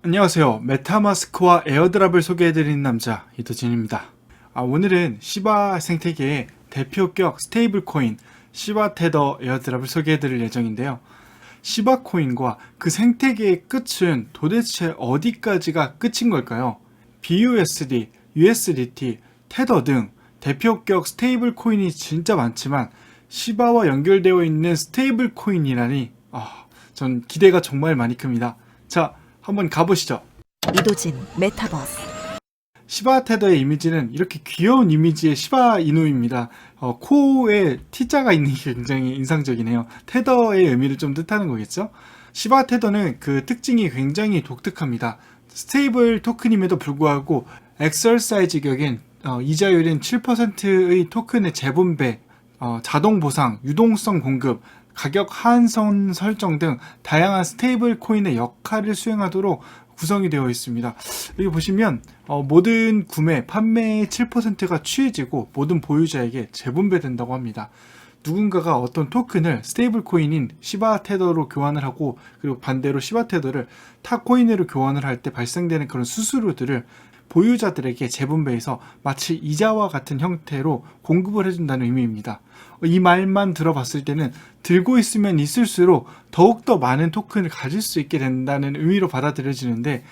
안녕하세요. 메타마스크와 에어드랍을 소개해드리는 남자 이도진입니다. 오늘은 시바 생태계의 대표격 스테이블 코인 시바 테더 에어드랍을 소개해드릴 예정인데요. 시바 코인과 그 생태계의 끝은 도대체 어디까지가 끝인 걸까요? BUSD, USDT, 테더 등 대표격 스테이블 코인이 진짜 많지만 시바와 연결되어 있는 스테이블 코인이라니 전 기대가 정말 많이 큽니다. 자, 한번 가보시죠. 이도진 메타버스. 시바 테더의 이미지는 이렇게 귀여운 이미지의 시바 이누입니다. 코에 T자가 있는 게 굉장히 인상적이네요. 테더의 의미를 좀 뜻하는 거겠죠? 시바 테더는 그 특징이 굉장히 독특합니다. 스테이블 토큰임에도 불구하고 엑설사이즈 격인 이자율인 7%의 토큰의 재분배, 자동 보상, 유동성 공급, 가격 하한선 설정 등 다양한 스테이블 코인의 역할을 수행하도록 구성이 되어 있습니다. 여기 보시면 모든 구매, 판매의 7%가 취해지고 모든 보유자에게 재분배된다고 합니다. 누군가가 어떤 토큰을 스테이블 코인인 시바 테더로 교환을 하고, 그리고 반대로 시바 테더를 타 코인으로 교환을 할 때 발생되는 그런 수수료들을 보유자들에게 재분배해서 마치 이자와 같은 형태로 공급을 해준다는 의미입니다. 이 말만 들어봤을 때는 들고 있으면 있을수록 더욱더 많은 토큰을 가질 수 있게 된다는 의미로 받아들여지는데,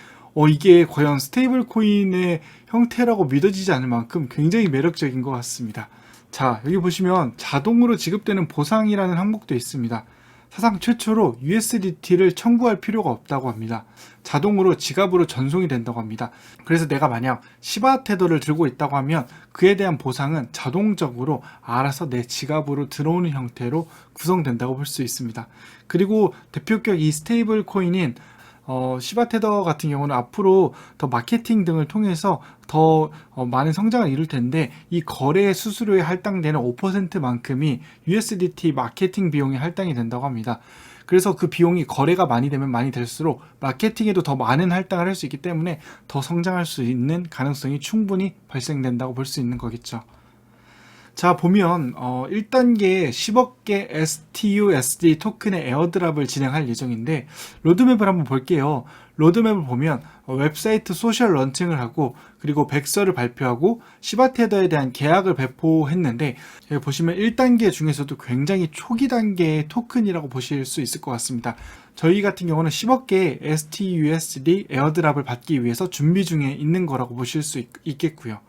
이게 과연 스테이블 코인의 형태라고 믿어지지 않을 만큼 굉장히 매력적인 것 같습니다. 자, 여기 보시면 자동으로 지급되는 보상이라는 항목도 있습니다. 사상 최초로 USDT를 청구할 필요가 없다고 합니다. 자동으로 지갑으로 전송이 된다고 합니다. 그래서 내가 만약 시바 테더를 들고 있다고 하면 그에 대한 보상은 자동적으로 알아서 내 지갑으로 들어오는 형태로 구성된다고 볼 수 있습니다. 그리고 대표격 이 스테이블 코인인 시바 테더 같은 경우는 앞으로 더 마케팅 등을 통해서 더 많은 성장을 이룰 텐데, 이 거래 수수료에 할당되는 5%만큼이 USDT 마케팅 비용에 할당이 된다고 합니다. 그래서 그 비용이 거래가 많이 되면 많이 될수록 마케팅에도 더 많은 할당을 할 수 있기 때문에 더 성장할 수 있는 가능성이 충분히 발생된다고 볼 수 있는 거겠죠. 자, 보면 1단계에 10억 개 STUSD 토큰의 에어드랍을 진행할 예정인데, 로드맵을 한번 볼게요. 로드맵을 보면 웹사이트 소셜 런칭을 하고, 그리고 백서를 발표하고 시바 테더에 대한 계약을 배포했는데, 여기 보시면 1단계 중에서도 굉장히 초기 단계의 토큰이라고 보실 수 있을 것 같습니다. 저희 같은 경우는 10억 개의 STUSD 에어드랍을 받기 위해서 준비 중에 있는 거라고 보실 수 있겠고요.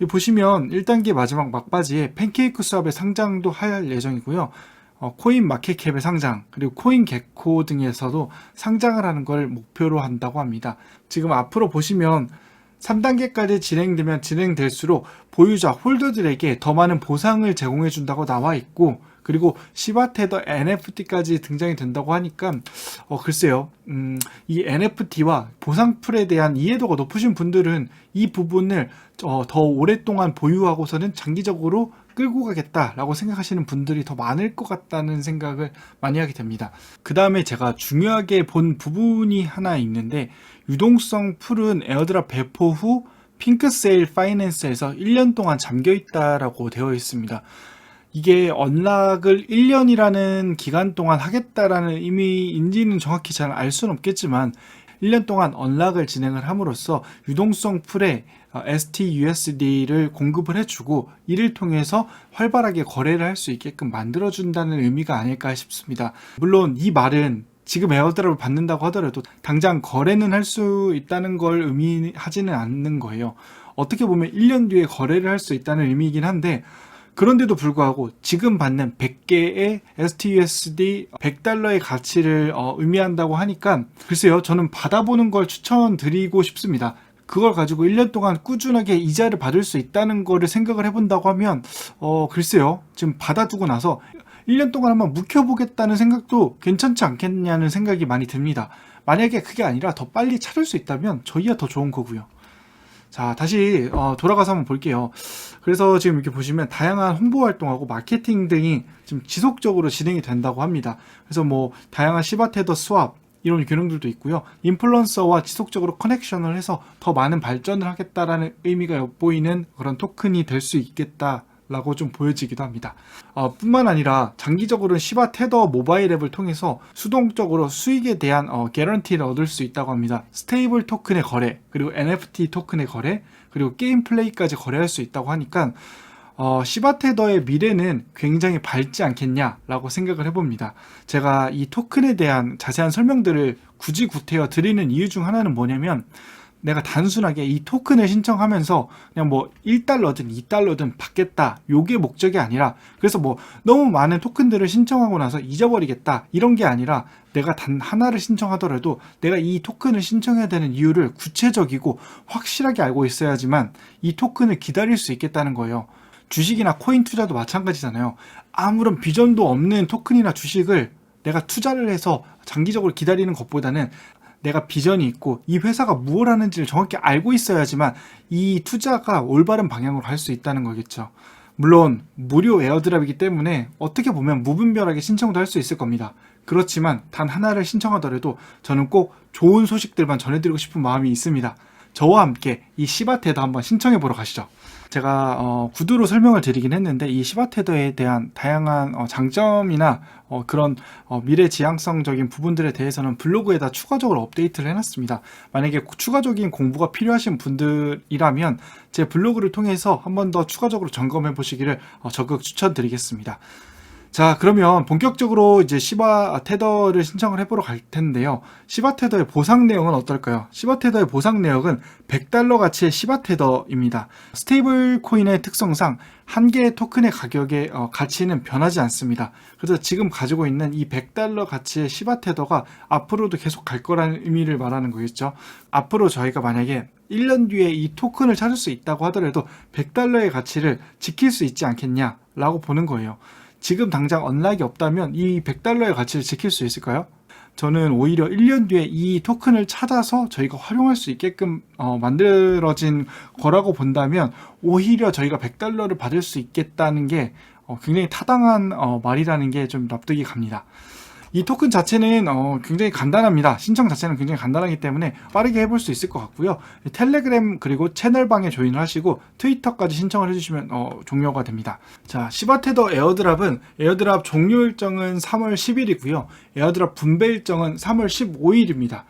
보시면 1단계 마지막 막바지에 팬케이크 수업의 상장도 할 예정이고요. 코인 마켓캡의 상장, 그리고 코인 개코 등에서도 상장을 하는 걸 목표로 한다고 합니다. 지금 앞으로 보시면 3단계까지 진행되면 진행될수록 보유자 홀더들에게 더 많은 보상을 제공해 준다고 나와 있고, 그리고 시바 테더 NFT까지 등장이 된다고 하니까 글쎄요, 이 NFT와 보상풀에 대한 이해도가 높으신 분들은 이 부분을 더 오랫동안 보유하고서는 장기적으로 끌고 가겠다라고 생각하시는 분들이 더 많을 것 같다는 생각을 많이 하게 됩니다. 그 다음에 제가 중요하게 본 부분이 하나 있는데, 유동성 풀은 에어드랍 배포 후 핑크세일 파이낸스에서 1년 동안 잠겨 있다라고 되어 있습니다. 이게 언락을 1년이라는 기간 동안 하겠다라는 의미인지는 정확히 잘 알 수는 없겠지만, 1년 동안 언락을 진행을 함으로써 유동성 풀에 STUSD를 공급을 해주고, 이를 통해서 활발하게 거래를 할 수 있게끔 만들어준다는 의미가 아닐까 싶습니다. 물론 이 말은 지금 에어드랍을 받는다고 하더라도 당장 거래는 할 수 있다는 걸 의미하지는 않는 거예요. 어떻게 보면 1년 뒤에 거래를 할 수 있다는 의미이긴 한데, 그런데도 불구하고 지금 받는 100개의 STUSD $100의 가치를 의미한다고 하니까, 글쎄요, 저는 받아보는 걸 추천드리고 싶습니다. 그걸 가지고 1년 동안 꾸준하게 이자를 받을 수 있다는 거를 생각을 해본다고 하면 글쎄요, 지금 받아두고 나서 1년 동안 한번 묵혀보겠다는 생각도 괜찮지 않겠냐는 생각이 많이 듭니다. 만약에 그게 아니라 더 빨리 찾을 수 있다면 저희야 더 좋은 거고요. 자, 다시 돌아가서 한번 볼게요. 그래서 지금 이렇게 보시면 다양한 홍보 활동하고 마케팅 등이 지금 지속적으로 진행이 된다고 합니다. 그래서 뭐 다양한 시바 테더 스왑 이런 기능들도 있고요. 인플루언서와 지속적으로 커넥션을 해서 더 많은 발전을 하겠다라는 의미가 엿보이는 그런 토큰이 될 수 있겠다 라고 좀 보여지기도 합니다. 뿐만 아니라 장기적으로는 시바 테더 모바일 앱을 통해서 수동적으로 수익에 대한 개런티를 얻을 수 있다고 합니다. 스테이블 토큰의 거래, 그리고 NFT 토큰의 거래, 그리고 게임 플레이까지 거래할 수 있다고 하니까 시바 테더의 미래는 굉장히 밝지 않겠냐라고 생각을 해봅니다. 제가 이 토큰에 대한 자세한 설명들을 굳이 구태여 드리는 이유 중 하나는 뭐냐면, 내가 단순하게 이 토큰을 신청하면서 그냥 뭐 1달러든 2달러든 받겠다, 요게 목적이 아니라, 그래서 뭐 너무 많은 토큰들을 신청하고 나서 잊어버리겠다 이런 게 아니라, 내가 단 하나를 신청하더라도 내가 이 토큰을 신청해야 되는 이유를 구체적이고 확실하게 알고 있어야지만 이 토큰을 기다릴 수 있겠다는 거예요. 주식이나 코인 투자도 마찬가지잖아요. 아무런 비전도 없는 토큰이나 주식을 내가 투자를 해서 장기적으로 기다리는 것보다는 내가 비전이 있고 이 회사가 무엇을 하는지를 정확히 알고 있어야지만 이 투자가 올바른 방향으로 갈 수 있다는 거겠죠. 물론 무료 에어드랍이기 때문에 어떻게 보면 무분별하게 신청도 할 수 있을 겁니다. 그렇지만 단 하나를 신청하더라도 저는 꼭 좋은 소식들만 전해드리고 싶은 마음이 있습니다. 저와 함께 이 시바 테더 한번 신청해 보러 가시죠. 제가 구두로 설명을 드리긴 했는데, 이 시바 테더에 대한 다양한 장점이나 그런 미래 지향성적인 부분들에 대해서는 블로그에다 추가적으로 업데이트를 해놨습니다. 만약에 추가적인 공부가 필요하신 분들이라면 제 블로그를 통해서 한 번 더 추가적으로 점검해 보시기를 적극 추천드리겠습니다. 자, 그러면 본격적으로 이제 시바 테더를 신청을 해보러 갈 텐데요. 시바 테더의 보상 내용은 어떨까요? 시바 테더의 보상 내역은 100달러 가치의 시바 테더입니다. 스테이블 코인의 특성상 한 개의 토큰의 가격의 가치는 변하지 않습니다. 그래서 지금 가지고 있는 이 100달러 가치의 시바 테더가 앞으로도 계속 갈 거라는 의미를 말하는 거겠죠. 앞으로 저희가 만약에 1년 뒤에 이 토큰을 찾을 수 있다고 하더라도 100달러의 가치를 지킬 수 있지 않겠냐라고 보는 거예요. 지금 당장 언락이 없다면 이 100달러의 가치를 지킬 수 있을까요? 저는 오히려 1년 뒤에 이 토큰을 찾아서 저희가 활용할 수 있게끔 만들어진 거라고 본다면 오히려 저희가 100달러를 받을 수 있겠다는 게 굉장히 타당한 말이라는 게 좀 납득이 갑니다. 이 토큰 자체는 굉장히 간단합니다. 신청 자체는 굉장히 간단하기 때문에 빠르게 해볼 수 있을 것 같고요. 텔레그램 그리고 채널방에 조인을 하시고 트위터까지 신청을 해주시면 종료가 됩니다. 자, 시바 테더 에어드랍은 에어드랍 종료 일정은 3월 10일이고요. 에어드랍 분배 일정은 3월 15일입니다.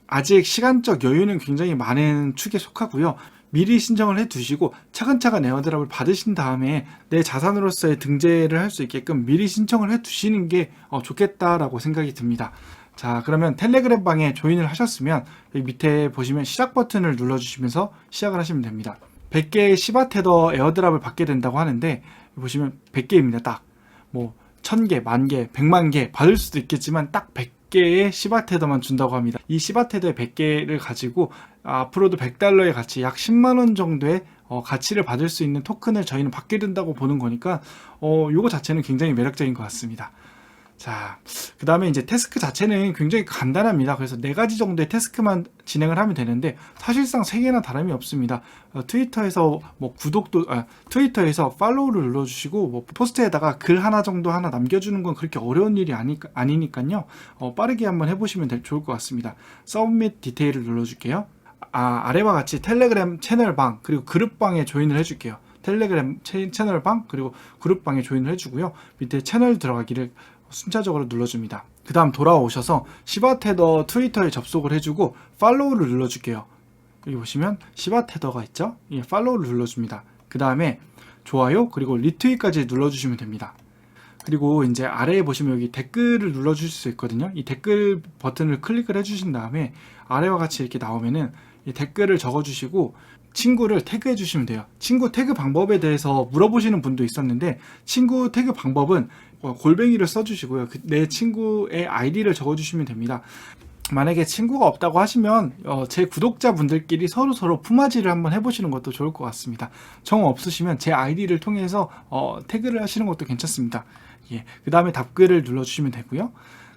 아직 시간적 여유는 굉장히 많은 축에 속하고요. 미리 신청을 해두시고 차근차근 에어드랍을 받으신 다음에 내 자산으로서의 등재를 할 수 있게끔 미리 신청을 해두시는 게 좋겠다라고 생각이 듭니다. 자, 그러면 텔레그램 방에 조인을 하셨으면 여기 밑에 보시면 시작 버튼을 눌러주시면서 시작을 하시면 됩니다. 100개의 시바 테더 에어드랍을 받게 된다고 하는데, 보시면 100개입니다. 딱 뭐 1000개, 10,000개, 100만 개 받을 수도 있겠지만 딱 100개의 시바 테더만 준다고 합니다. 이 시바 테더의 100개를 가지고 앞으로도 100달러의 가치, 약 10만원 정도의 가치를 받을 수 있는 토큰을 저희는 받게 된다고 보는 거니까 요거 자체는 굉장히 매력적인 것 같습니다. 자, 그 다음에 이제 태스크 자체는 굉장히 간단합니다. 그래서 4가지 정도의 태스크만 진행을 하면 되는데 사실상 3개나 다름이 없습니다. 트위터에서 뭐 트위터에서 팔로우를 눌러주시고 뭐 포스트에다가 글 하나 정도 하나 남겨주는 건 그렇게 어려운 일이 아니니까요. 빠르게 한번 해보시면 좋을 것 같습니다. 서브밋 디테일을 눌러줄게요. 아래와 같이 텔레그램 채널방 그리고 그룹방에 조인을 해줄게요. 텔레그램 채널방 그리고 그룹방에 조인을 해주고요. 밑에 채널 들어가기를 순차적으로 눌러줍니다. 그 다음 돌아오셔서 시바 테더 트위터에 접속을 해주고 팔로우를 눌러줄게요. 여기 보시면 시바 테더가 있죠? 예, 팔로우를 눌러줍니다. 그 다음에 좋아요 그리고 리트윗까지 눌러주시면 됩니다. 그리고 이제 아래에 보시면 여기 댓글을 눌러주실 수 있거든요. 이 댓글 버튼을 클릭을 해주신 다음에 아래와 같이 이렇게 나오면은 이 댓글을 적어주시고 친구를 태그해 주시면 돼요. 친구 태그 방법에 대해서 물어보시는 분도 있었는데, 친구 태그 방법은 골뱅이를 써주시고요. 내 친구의 아이디를 적어주시면 됩니다. 만약에 친구가 없다고 하시면 제 구독자분들끼리 서로 품앗이를 한번 해보시는 것도 좋을 것 같습니다. 정 없으시면 제 아이디를 통해서 태그를 하시는 것도 괜찮습니다. 예, 그 다음에 답글을 눌러주시면 되고요.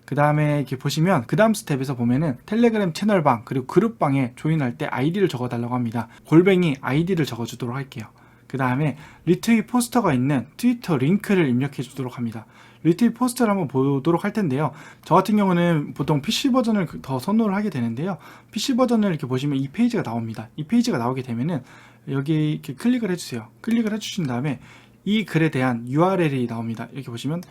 그 다음에 이렇게 보시면 그 다음 스텝에서 보면은 텔레그램 채널방 그리고 그룹방에 조인할 때 아이디를 적어달라고 합니다. 골뱅이 아이디를 적어주도록 할게요. 그 다음에 리트윗 포스터가 있는 트위터 링크를 입력해 주도록 합니다. 리트윗 포스터를 한번 보도록 할 텐데요. 저 같은 경우는 보통 PC 버전을 더 선호를 하게 되는데요. PC 버전을 이렇게 보시면 이 페이지가 나옵니다. 이 페이지가 나오게 되면은 여기 이렇게 클릭을 해주세요. 클릭을 해주신 다음에 이 글에 대한 URL이 나옵니다. 이렇게 보시면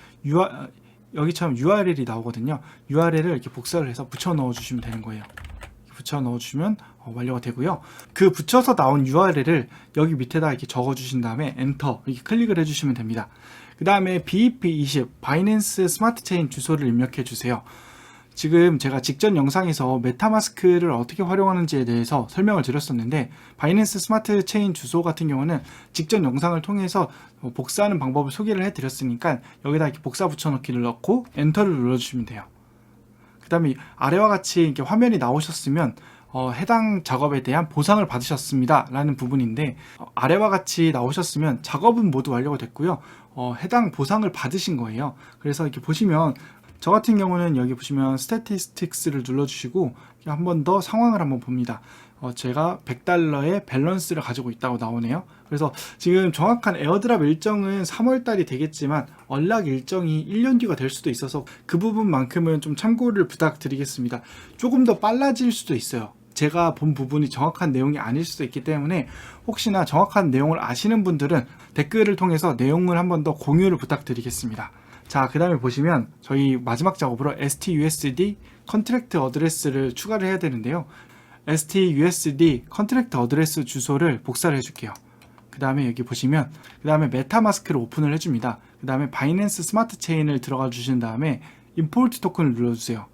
여기처럼 URL이 나오거든요. URL을 이렇게 복사를 해서 붙여 넣어 주시면 되는 거예요. 붙여 넣어 주시면 완료가 되고요. 그 붙여서 나온 URL을 여기 밑에다 이렇게 적어 주신 다음에 엔터 이렇게 클릭을 해 주시면 됩니다. 그 다음에 BEP20 바이낸스 스마트 체인 주소를 입력해 주세요. 지금 제가 직전 영상에서 메타마스크를 어떻게 활용하는지에 대해서 설명을 드렸었는데, 바이낸스 스마트 체인 주소 같은 경우는 직전 영상을 통해서 복사하는 방법을 소개를 해드렸으니까 여기다 이렇게 복사 붙여넣기를 넣고 엔터를 눌러주시면 돼요. 그 다음에 아래와 같이 이렇게 화면이 나오셨으면 해당 작업에 대한 보상을 받으셨습니다 라는 부분인데, 아래와 같이 나오셨으면 작업은 모두 완료가 됐고요. 해당 보상을 받으신 거예요. 그래서 이렇게 보시면 저 같은 경우는 여기 보시면 스태티스틱스를 눌러주시고 한 번 더 상황을 한번 봅니다. 제가 $100의 밸런스를 가지고 있다고 나오네요. 그래서 지금 정확한 에어드랍 일정은 3월달이 되겠지만 언락 일정이 1년 뒤가 될 수도 있어서 그 부분만큼은 좀 참고를 부탁드리겠습니다. 조금 더 빨라질 수도 있어요. 제가 본 부분이 정확한 내용이 아닐 수도 있기 때문에 혹시나 정확한 내용을 아시는 분들은 댓글을 통해서 내용을 한 번 더 공유를 부탁드리겠습니다. 자, 그 다음에 보시면 저희 마지막 작업으로 STUSD 컨트랙트 어드레스를 추가를 해야 되는데요. STUSD 컨트랙트 어드레스 주소를 복사를 해줄게요. 그 다음에 여기 보시면 그 다음에 메타마스크를 오픈을 해줍니다. 그 다음에 바이낸스 스마트 체인을 들어가 주신 다음에 임포트 토큰을 눌러주세요.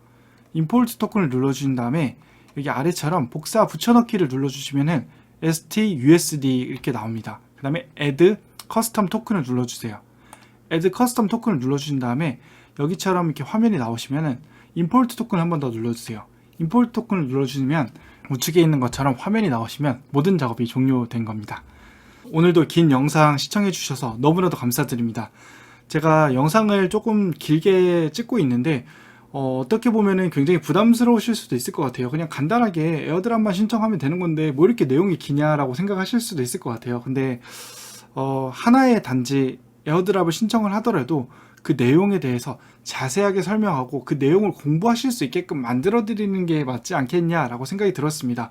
임포트 토큰을 눌러주신 다음에 여기 아래처럼 복사 붙여넣기를 눌러주시면은 STUSD 이렇게 나옵니다. 그 다음에 add 커스텀 토큰을 눌러주세요. add 커스텀 토큰을 눌러주신 다음에 여기처럼 이렇게 화면이 나오시면은 임포트 토큰 한 번 더 눌러주세요. 임포트 토큰을 눌러주시면 우측에 있는 것처럼 화면이 나오시면 모든 작업이 종료된 겁니다. 오늘도 긴 영상 시청해 주셔서 너무나도 감사드립니다. 제가 영상을 조금 길게 찍고 있는데 어떻게 보면은 굉장히 부담스러우실 수도 있을 것 같아요. 그냥 간단하게 에어드랍만 신청하면 되는 건데 뭐 이렇게 내용이 기냐라고 생각하실 수도 있을 것 같아요. 근데 하나의 단지 에어드랍을 신청을 하더라도 그 내용에 대해서 자세하게 설명하고 그 내용을 공부하실 수 있게끔 만들어 드리는 게 맞지 않겠냐라고 생각이 들었습니다.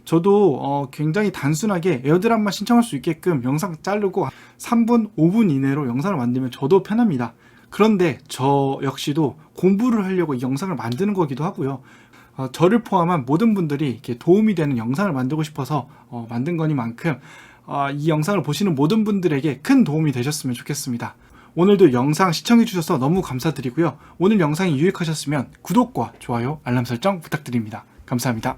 저도 굉장히 단순하게 에어드랍만 신청할 수 있게끔 영상 자르고 3분, 5분 이내로 영상을 만들면 저도 편합니다. 그런데 저 역시도 공부를 하려고 이 영상을 만드는 거기도 하고요. 저를 포함한 모든 분들이 이렇게 도움이 되는 영상을 만들고 싶어서 만든 거니만큼 이 영상을 보시는 모든 분들에게 큰 도움이 되셨으면 좋겠습니다. 오늘도 영상 시청해 주셔서 너무 감사드리고요. 오늘 영상이 유익하셨으면 구독과 좋아요, 알람 설정 부탁드립니다. 감사합니다.